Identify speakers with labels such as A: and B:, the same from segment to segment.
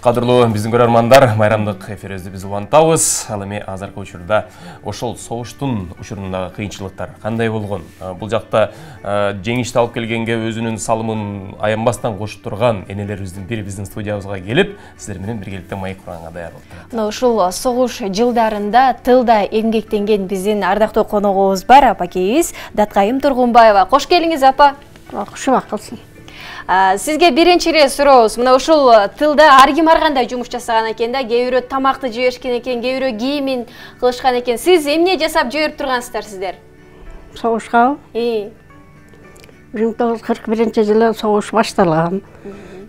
A: Кадырлуу биздин көрөрмандар, майрамдык эфирибизди биз улантабыз. Ал эми азыркы учурда ошол согуштун учурундагы кыйынчылыктар кандай болгон? Бул жакта жеңишти алып келгенге өзүнүн салымын аянбастан кошуп турган энелерибиздин бири биздин студиябызга келип, сиздер менен биргеликте маек куранга даяр болуп.
B: Ушул согуш жылдарында тылда эмгектенген биздин ардактуу коногубуз бар, апакейибиз Даткайым Тургунбаева. Кош келиңиз, апа.
C: Кушубак кылсын.
B: Сизге биринчи эле сурообуз. Мына ушул тылда ар ким ар кандай жумуш жасаган экен да, кээ бирөө тамакты жебешкен экен, кээ бирөө кийимин кылышкан экен. Сиз эмне жасап жиберип тургансыздар сиздер?
C: Согушка 1941-жылы согуш башталган.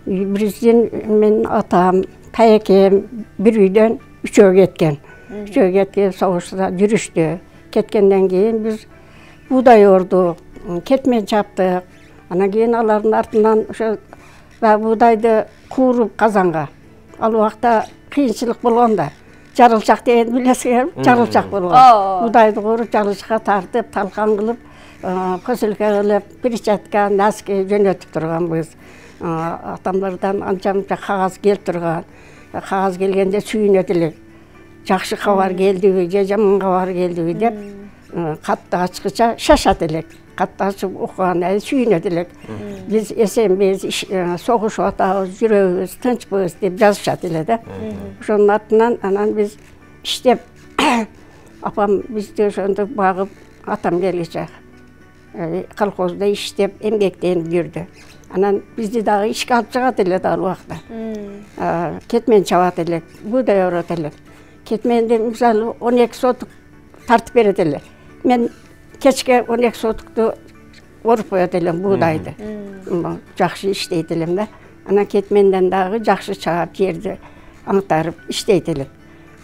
C: Биздин мен атам, тайекем бир үйдөн үчөө кеткен. Үчөө кеткен согушта жүрүштү. Кеткенден кийин биз буудай ордук, кетмен чаптык. Анан кийин алардын артынан ошо буудайды кууруп казанга. Ал убакта кыйынчылык болгон да. Жарылчак деген билесиңерби? Жарылчак болгон. Буудайды кууруп жарылчакка тартып, талкан кылып, поселке кылып, перчатка, носки жөнөтүп турганбыз. Атамдардан анча-мынча кагаз келип турган. Кагаз келгенде сүйүнөт элек. Жакшы кабар келдиби, же жаман кабар келдиби деп, катты ачкыча шашат элек. Катты ачып окуган сүйүнөт элек. Биз эсенбиз, согушуп атабыз, жүрөбүз, тынчпыз деп жазышат эле да. Ошонун артынан анан биз иштеп, апам бизди ошондо багып, атам келгиче колхозда иштеп, эмгектенип жүрдү. Анан бизди дагы ишке алып чыгат эле да ал убакта. Кетмен чабат элек, буудай орот элек. Кетменди мисалы 12 сотук тартып берет эле. Мен кечке 12 сотукту оруп коет элем буудайды. Жакшы иштейт элем да. Анан кетменден дагы жакшы чаап жерди аңтарып иштейт элек.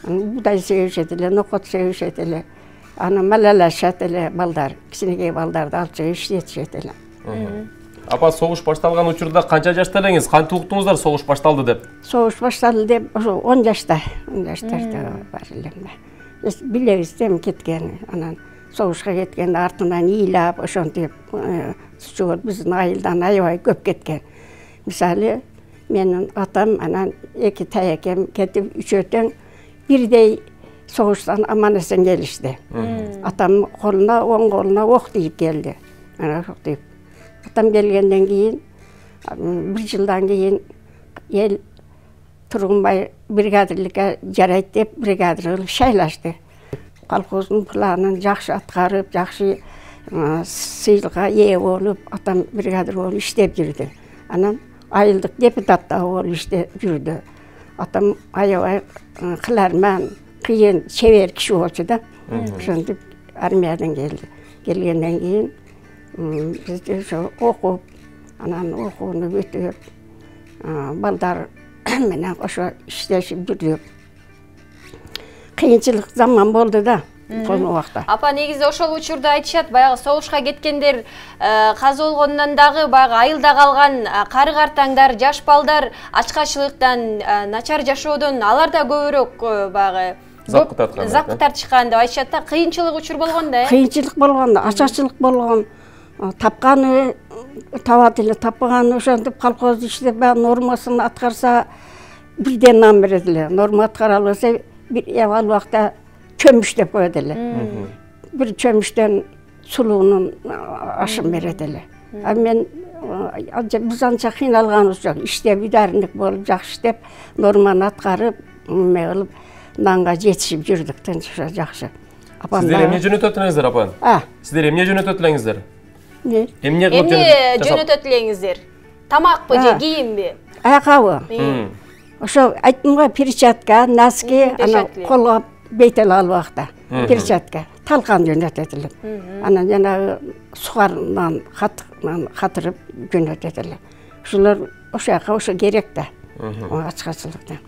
C: Буудай себишет эле, нокот себишет эле. Аны малалашат эле балдар, кичинекей балдарды алып чыгып иштетишет эле.
A: Апа, согуш башталган учурда канча жашта элеңиз? Кантип уктуңуздар согуш башталды деп?
C: Согуш башталды деп, ошо 10 жашта, 10 жаштарда бар элем да. Биз билебиз дем кеткен, анан согушка кеткенде артынан ыйлап, ошентип чогот биздин айылдан аябай көп кеткен. Мисалы, менин атам анан эки таякем кетип, үчөөтөн бирдей согуштан аман эсен келишти. Атам колуна, оң колуна ок тийип келди. Анан ок тийип. Атам келгенден кийин, бир жылдан кийин эл Тургунбай бригадирликке жарайт деп бригадир кылып шайлашты. Колхоздун планын жакшы аткарып, жакшы сыйлыкка ээ болуп, атам бригадир болуп иштеп жүрдү. Анан айылдык депутат да болуп иштеп жүрдү. Атам аябай кыларман, кыйын, чебер киши болчу да. Ошентип армиядан келди. Келгенден кийин бизди ошо окуп, анан окууну бүтүп, балдар менен ошо иштешип жүрдүк. Кыйынчылык заман болду да, сол убакта.
B: Апа, негизи ошол учурда айтышат, баягы согушка кеткендер каза болгондон дагы баягы айылда калган кары-картаңдар, жаш балдар ачкачылыктан, начар жашоодон алар да көбүрөөк баягы запкы тартышкан деп айтышат да. Кыйынчылык учур болгон да.
C: Кыйынчылык болгон, ачачылык болгон, тапканы табат эле, таппаганы ошентип колхоз иштеп, нормасын аткарса бирден нан берет эле. Норма аткара албаса, ал убакта чөмүш деп коет эле. Бир чөмүштөн сулуунун ашын берет эле. А мен биз анча кыйналганыбыз жок. Иштеп, ударник болуп, жакшы иштеп, норманы аткарып, эме кылып, нанга жетишип жүрдүк, тынч жакшы.
A: Сиздер эмне жөнөтөт элеңиздер, апа? Сиздер эмне жөнөтөт элеңиздер?
B: Эмне жөнөтөт элеңиздер? Тамакпы же кийимби?
C: Аякабы. Ошо айттым го, перчатка, носки, анан колго бейтел ал убакта. Перчатка, талкан жөнөтөт элек. Анан жанагы сухарынан катырып жөнөтөт элек. Ошолор ошо жака ошо керек да. Ачкачылыкта.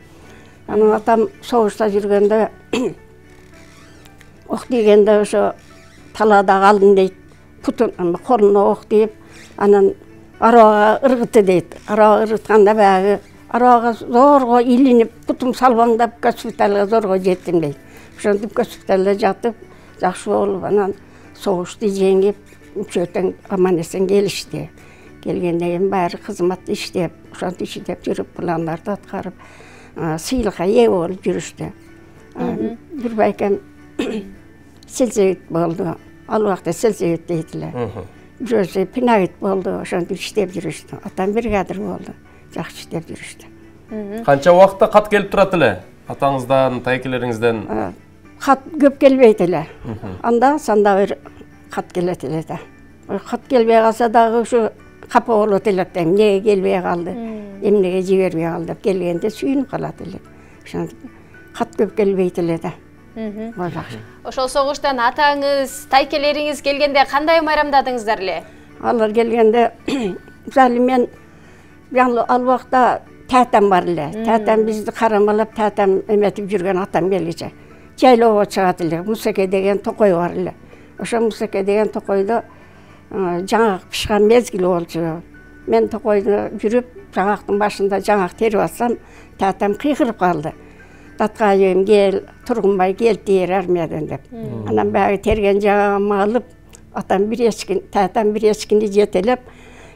C: Анан атам согушта жүргөндө ок тийгенде ошо талаада калдым дейт. Путун колуна ок тийип, анан арабага ыргытты дейт. Араба ыргытканда баягы арабага зорго илинип, путум салбаңдап госпиталга зорго жеттим дейт. Ошентип госпиталда жатып, жакшы болуп, анан согушту жеңип, үчөөтөн аман эсен келишти. Келгенден кийин баары кызмат иштеп, ошентип иштеп жүрүп, пландарды аткарып, сыйлыққа ие болып жүрішті. Бір байкам сельсовет болды, ал уақытта сельсовет дейтілі. Біреусі пинагит болды, ошонды іштеп жүрішті. Атам бригадир болды, жақсы іштеп жүрішті.
A: Қанша уақытта қат келіп тұрат еле? Атаңыздан, тайкелеріңізден?
C: Қат көп келбейді еле. Анда санда бір қат келет еле да. Қат келбей қалса дағы ұшы қапа олот елек дейм. Неге келбей қалды, емнеге жібербей қалды. Келгенде сүйініп қалады елек. Қат көп келбейді еле да.
B: Ошол согуштан атаңыз, тайкелеріңіз келгенде қандай майрамдадыңыздар эле?
C: Алар келгенде, мысалы мен ал уақытта тәтәм бар эле. Тәтәм бизди карамалап, тәтәм эметип жүрген атам келгиче. Жайлоого чыгат эле. Мусеке деген токой бар эле. Ошо Мусеке деген токойдо жаңак пишкан мезгил болчу. Мен токойдо жүрүп, жаңактын башында жаңак терип атсам, тәтәм кыйкырып калды. Таткайым кел, Тургунбай кел тер армиядан деп. Анан баягы терген жаңагымы алып, тәтәм бир эчкини жетелеп,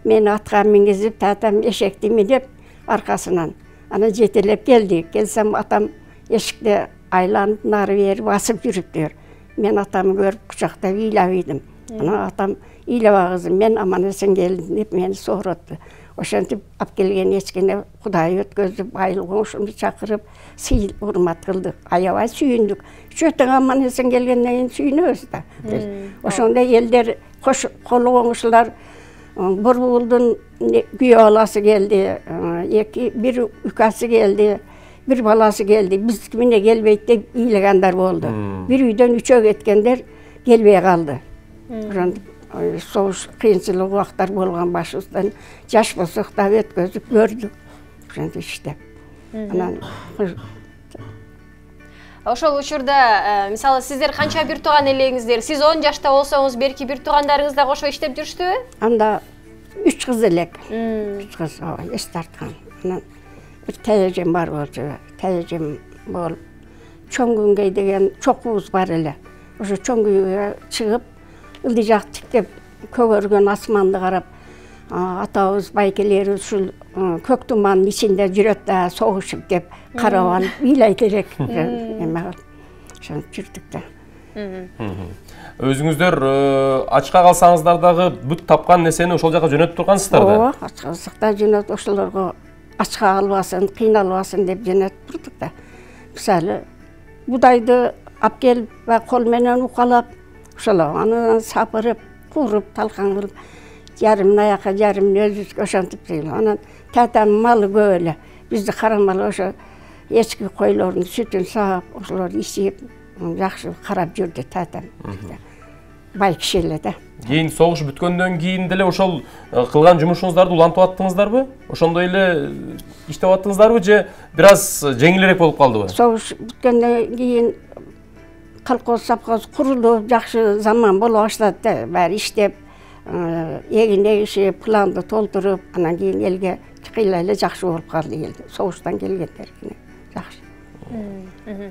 C: мени атка мингизип, тәтәм эшекти минеп аркасынан. Анан жетелеп келдик. Келсем атам эшикте айланып нары бери басып жүрүптүр. Мен атамды көрүп кучактап ыйлап ийдим. Анан атам ыйлаба кызым, мен аман эсен келдим деп мени сооротtu. Ошентип алып келген эчкине Кудай өткөзүп, айыл коңшумду чакырып, сый урмат кылдык. Аябай сүйүндүк. Чөтөң аман эсен келгенден кийин сүйүнөбүз да. Ошондо элдер колу коңшулар Борбулдун күйөө баласы келди, бир үкасы келди, бир баласы келди. Биз міне келбейт деп ыйлагандар болду. Бир үйдөн үчөө кеткендер келбей калды. Соғыш кыйынчылык убактар болгон башыбыздан жаш болсок да өткөзүп көрдүк. Ошентип иштеп. Анан
B: ошол учурда мисалы сиздер канча бир тууган элеңиздер? Сиз 10 жашта болсоңуз, берки бир туугандарыңыз да кошо иштеп жүрүштүбү?
C: Анда 3 кыз элек. 3 кыз, эс тарткан. Анан бир тайежем бар болчу. Тайежем болуп, чоң күнгөй деген чокубуз бар эле. Ошо чоң күйгө чыгып, ылдыжак тиктеп, көгөргөн асманды карап, атабыз, байкелерибиз ушул көк тумандын ичинде жүрөт да согушуп деп карап алып ыйлайт элек. Эме ошентип жүрдүк да.
A: Өзүңүздөр ачка калсаңыздар дагы бүт тапкан нерсени ошол жака жөнөтүп тургансыздар да?
C: Ооба, ачка калсак да жөнөтүп, ошолорго ачка калбасын, кыйналбасын деп жөнөтүп турдук да. Мисалы, будайды алып келип, кол менен укалап, ошолор аны сапырып, кууруп, талкан кылып, жарымын аяка, жарымын өзүбүзгө ошентип жүрдүк. Анан тәтәм малы көп эле. Бизди карамалы ошо эчки койлордун сүтүн саап, ошолор ичип, жакшы карап жүрдү тәтәм. Бай киши эле да.
A: Кийин согуш бүткөндөн кийин деле ошол кылган жумушуңуздарды улантып аттыңыздарбы? Ошондой эле иштеп аттыңыздарбы же бир аз жеңилирээк болуп калдыбы?
C: Согуш бүткөндөн кийин колхоз сапкоз курулуп, жакшы заман боло баштады да. Баары иштеп, эгин эгишип, планды толтуруп, анан кийин элге кыйла эле жакшы болуп калды эл. Согуштан келгендер жакшы.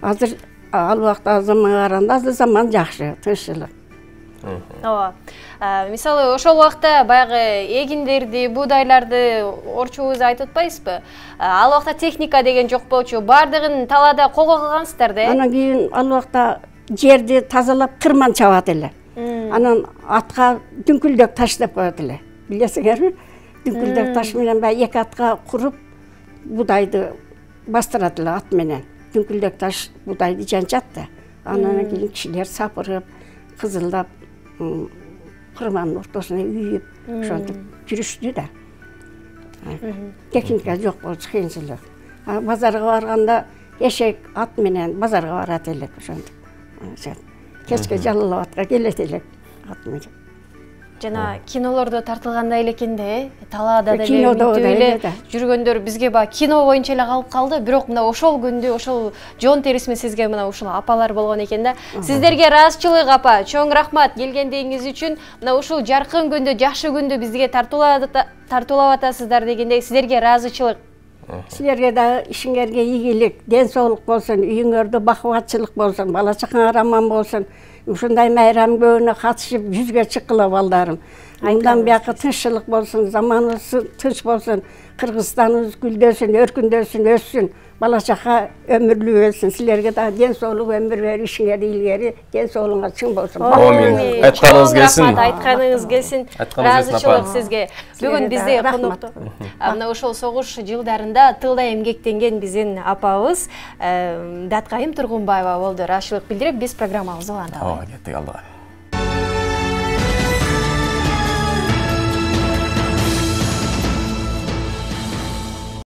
C: Азыр ал убакта заманга караганда азыр заман жакшы, тынччылык.
B: Ооба. Мисалы, ошол убакта баягы эгиндерди, буудайларды орчубуз айтып атпайсызбы? Ал убакта техника деген жок болчу. Бардыгын талаада колго кылгансыздар да?
C: Анан кийин ал убакта жерди тазалап кырман чабат эле. Анан атка дүңкүлдөк таш деп коет эле. Билесиңерби? Дүңкүлдөк таш менен баягы эки атка куруп, будайды бастырат эле ат менен. Дүңкүлдөк таш будайды жанчат да. Анан кийин кишилер сапырып, кызылдап, кырмандын ортосуна үйүп, ошентип жүрүштү да. Техника жок болчу, кыйынчылык. Базарга барганда эшек ат менен базарга барат элек ошентип. Кечке жалалап атка келет элек ат менен.
B: Жана кинолордо тартылгандай эле экен да, талаада да эле жүргөндөр бизге ба кино боюнча эле калып калды, бирок мына ошол күндү, ошол жон терисимен сизге мына ушул апалар болгон экен да. Сиздерге ыраазычылык апа, чоң рахмат келгендигиңиз үчүн. Мына ушул жаркын күндү, жакшы күндү бизге тартуулап атасыздар дегенде сиздерге ыраазычылык.
C: Силерге да ишиңерге ийгилик, ден соолук болсун, үйүңөрдө бакубатчылык болсун, бала чакаңар аман болсун. Ушундай майрам көбүнө катышып, жүзгө чыккыла балдарым. Мындан бияка тынччылык болсун, заманыбыз тынч болсун, Кыргызстаныбыз гүлдөсүн, өркүндөсүн, өссүн. бала чака өмүрлүү болсун, силерге да ден соолук өмүр бер, ишиңер илгери ден соолугуңар чың болсун.
A: Амин. Айтканыңыз келсин.
B: Айтканыңыз келсин. Ыраазычылык сизге. Бүгүн бизде конокто мына ошол согуш жылдарында тылда эмгектенген биздин апабыз Даткайым Тургунбаева болду. Ыраазычылык билдирип, биз программабызды уланталы.
A: Кеттик алдыга.